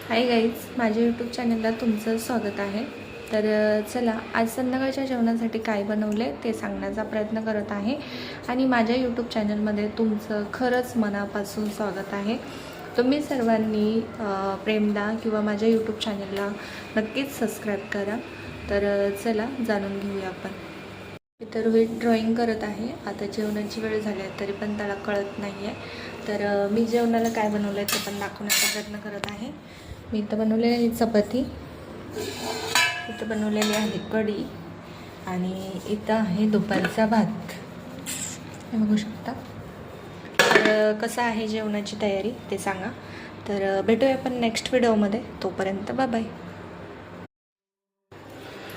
Hi guys, माझ्या YouTube चॅनलला तुमचं स्वागत आहे। तर चला, आज संध्याकाळच्या जेवणासाठी काय बनवले ते सांगण्याचा प्रयत्न करत आहे आणि माझ्या यूट्यूब चॅनलमध्ये तुमचं खरंच मनापासून स्वागत आहे। तुम्ही सर्वांनी प्रेम द्या किंवा माझ्या यूट्यूब चॅनलला नक्कीच सबस्क्राईब करा। तर चला जाणून घेऊया आपण। इतर रोहित ड्रॉइंग करत आहे। आता जेवणाची वेळ झाली आहे तरी पण त्याला कळत नाही आहे। तर मी जेवणाला काय बनवलं आहे ते पण दाखवण्याचा प्रयत्न करत आहे। मी इथं बनवलेली आहे चपाती, इथं बनवलेली आहे कढी आणि इथं आहे दुपारचा भात, हे बघू शकता। तर कसं आहे जेवणाची तयारी ते सांगा। तर भेटूया आपण नेक्स्ट व्हिडिओमध्ये, तोपर्यंत बाय बाय।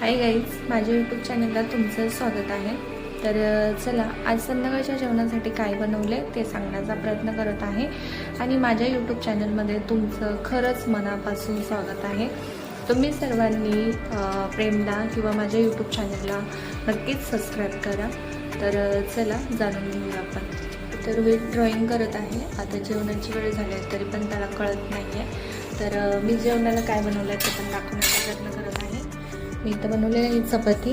हाय गाईज, माझ्या यूट्यूब चॅनलला तुमचं स्वागत आहे। तर चला, आज संध्याकाळच्या जेवणासाठी काय बनवले ते सांगण्याचा प्रयत्न करत आहे आणि माझ्या यूट्यूब चॅनलमध्ये तुमचं खरंच मनापासून स्वागत आहे। तुम्ही सर्वांनी प्रेम द्या किंवा माझ्या यूट्यूब चॅनलला नक्कीच सबस्क्राईब करा। तर चला जाणून घेऊया आपण। तर रोहित ड्रॉइंग करत आहे। आता जेवणाची वेळ झाली आहे तरी पण त्याला कळत नाही आहे। तर मी जेवणाला काय बनवलं आहे ते पण दाखवण्याचा प्रयत्न करत आहे। मी इथं बनवलेली आहे चपाती,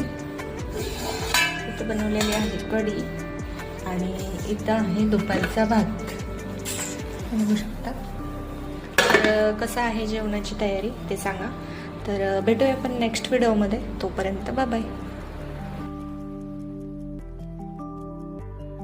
इथं बनवलेली आहे कढी आणि इथं आहे दुपारचा भात, हे बघू शकता। तर कसं आहे जेवणाची तयारी ते सांगा। तर भेटूया आपण नेक्स्ट व्हिडिओमध्ये, तोपर्यंत बाय बाय।